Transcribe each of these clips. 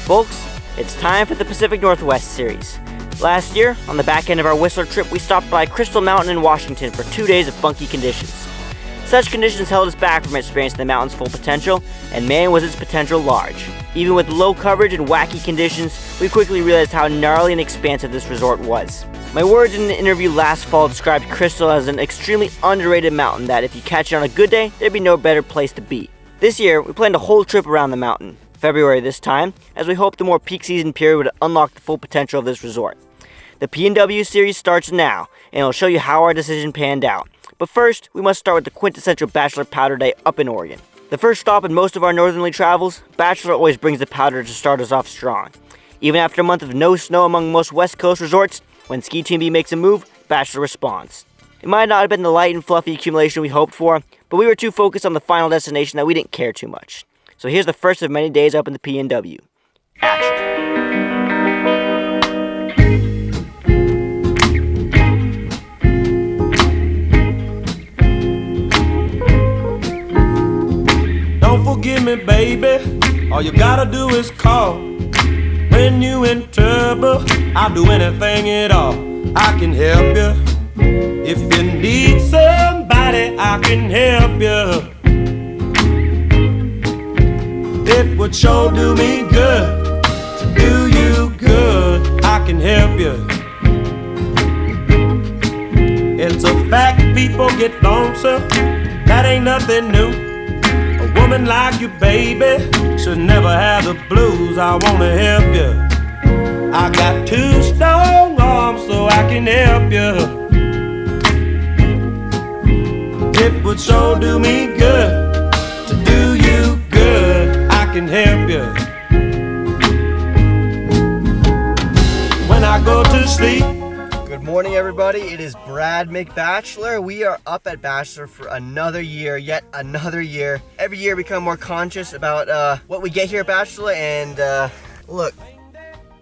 Folks, it's time for the Pacific Northwest series. Last year, on the back end of our Whistler trip, we stopped by Crystal Mountain in Washington for 2 days of funky conditions. Such conditions held us back from experiencing the mountain's full potential, and man was its potential large. Even with low coverage and wacky conditions, we quickly realized how gnarly and expansive this resort was. My words in an interview last fall described Crystal as an extremely underrated mountain that if you catch it on a good day, there'd be no better place to be. This year, we planned a whole trip around the mountain, February this time, as we hoped the more peak season period would unlock the full potential of this resort. The PNW series starts now, and it'll show you how our decision panned out. But first, we must start with the quintessential Bachelor Powder Day up in Oregon. The first stop in most of our northerly travels, Bachelor always brings the powder to start us off strong. Even after a month of no snow among most West Coast resorts, when SkiTnB makes a move, Bachelor responds. It might not have been the light and fluffy accumulation we hoped for, but we were too focused on the final destination that we didn't care too much. So here's the first of many days up in the PNW. Action. Don't forgive me, baby. All you gotta do is call. When you in trouble, I'll do anything at all. I can help you. If you need somebody, I can help you. It would sure do me good to do you good. I can help you. It's a fact people get lonesome. That ain't nothing new. A woman like you, baby, should never have the blues. I wanna help you. I got 2 strong arms so I can help you. It would sure do me good to do you good. I can help you. When I go to sleep. Good morning, everybody. It is Brad McBachelor. We are up at Bachelor for another year, yet another year. Every year we become more conscious about what we get here at Bachelor, and look,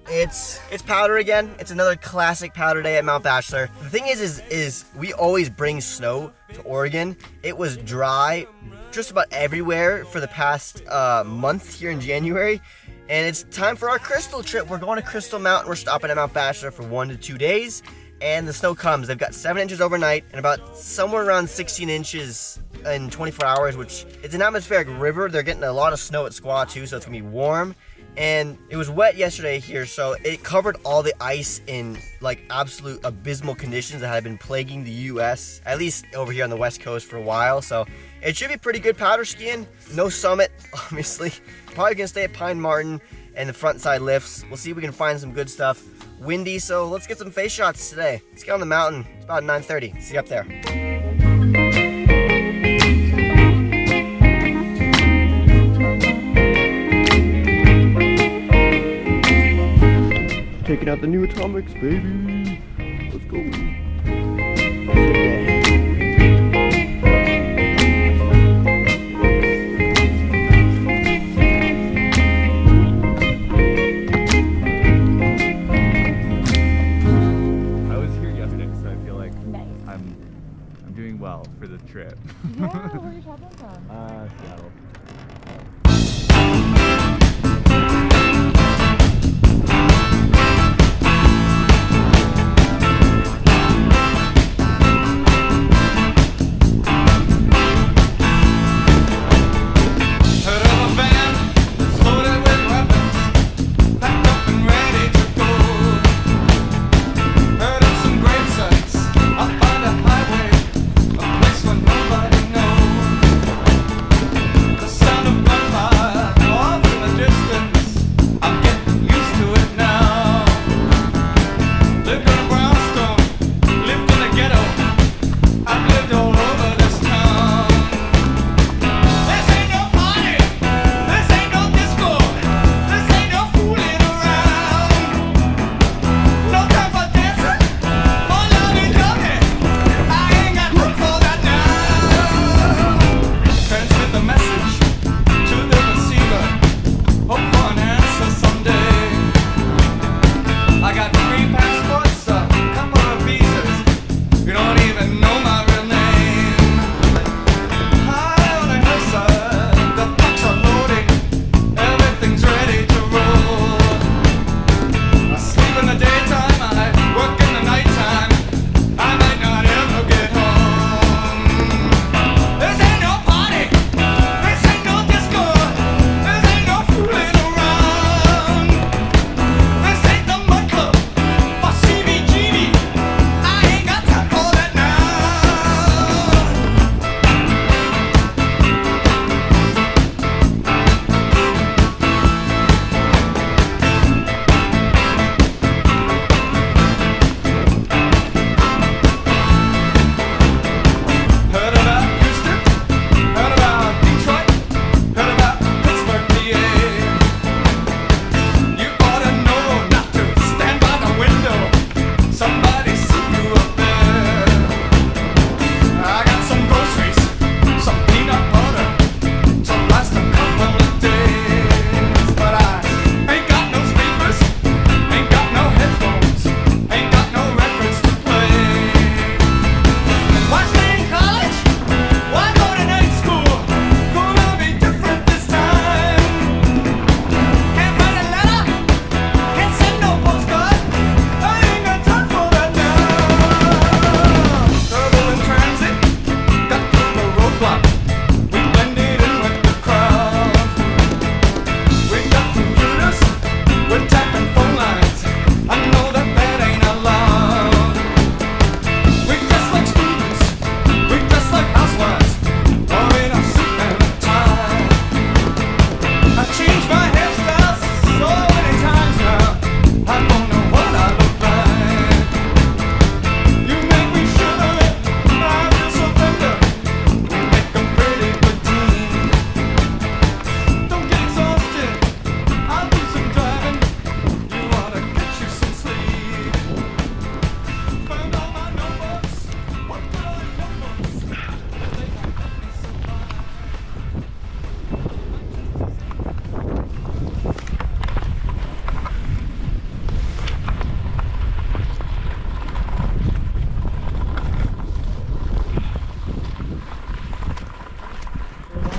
it's powder again. It's another classic powder day at Mount Bachelor. The thing is we always bring snow to Oregon. It was dry just about everywhere for the past month here in January. And it's time for our Crystal trip. We're going to Crystal Mountain. We're stopping at Mount Bachelor for 1 to 2 days. And the snow comes. They've got 7 inches overnight and about somewhere around 16 inches in 24 hours, which it's an atmospheric river. They're getting a lot of snow at Squaw too, so it's gonna be warm. And it was wet yesterday here, so it covered all the ice in like absolute abysmal conditions that had been plaguing the US, at least over here on the West Coast for a while. So it should be pretty good powder skiing. No summit, obviously. Probably gonna stay at Pine Martin and the front side lifts. We'll see if we can find some good stuff. Windy, so let's get some face shots today. Let's get on the mountain. It's about 9:30. See you up there. Taking out the new atomics, baby. Let's go. I was here yesterday, so I feel like I'm doing well for the trip. Yeah, where are you traveling from? Seattle.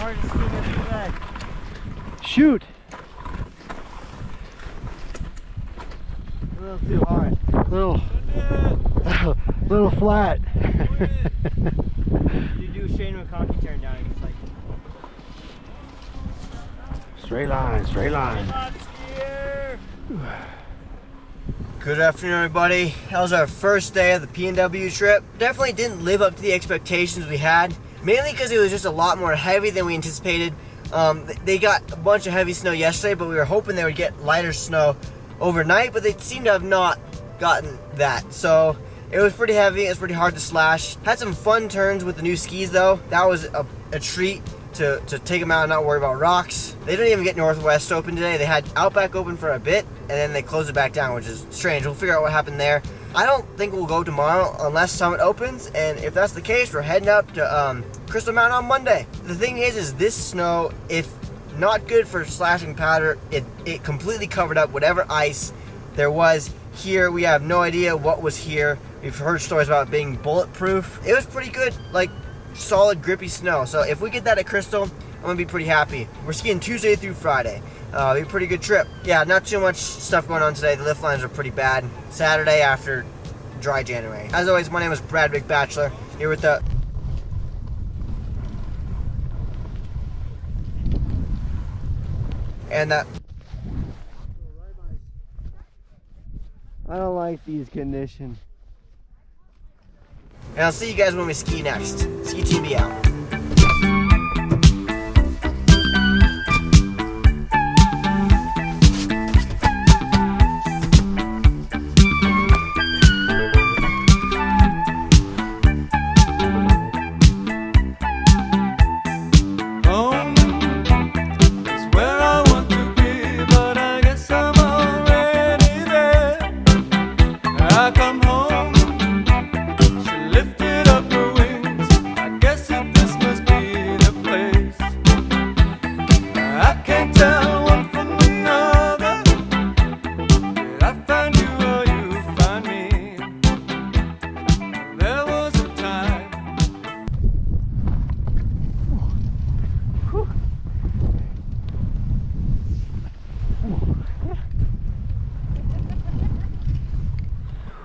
hardest skiing I've ever had. Shoot! A little too hard. Little flat. You do Shane McConkey turn down, it's like Straight line, straight line. Good afternoon, everybody. That was our first day of the PNW trip. Definitely didn't live up to the expectations we had, mainly because it was just a lot more heavy than we anticipated. They got a bunch of heavy snow yesterday, but we were hoping they would get lighter snow overnight, but they seem to have not gotten that. So it was pretty heavy, it was pretty hard to slash. Had some fun turns with the new skis though. That was a treat to take them out and not worry about rocks. They didn't even get Northwest open today. They had Outback open for a bit and then they closed it back down, which is strange. We'll figure out what happened there. I don't think we'll go tomorrow unless Summit opens, and if that's the case, we're heading up to Crystal Mountain on Monday. The thing is this snow, if not good for slashing powder, it completely covered up whatever ice there was here. We have no idea what was here. We've heard stories about it being bulletproof. It was pretty good, like solid grippy snow. So if we get that at Crystal, I'm gonna be pretty happy. We're skiing Tuesday through Friday. It'll be a pretty good trip. Yeah, not too much stuff going on today. The lift lines are pretty bad. Saturday after dry January. As always, my name is Brad Big Bachelor, here with the and that. I don't like these conditions. And I'll see you guys when we ski next. SkiTnB out.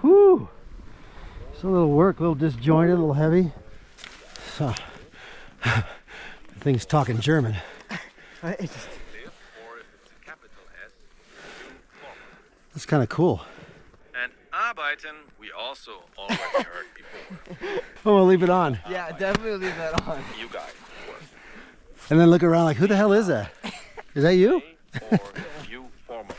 Whew. So a little work, a little disjointed, a little heavy. So, thing's talking German. That's kind of cool. And arbeiten, we also already heard before. I'm gonna leave it on. Yeah, definitely leave that on. You guys work. And then look around like, who the hell is that? Is that you? Or you formal.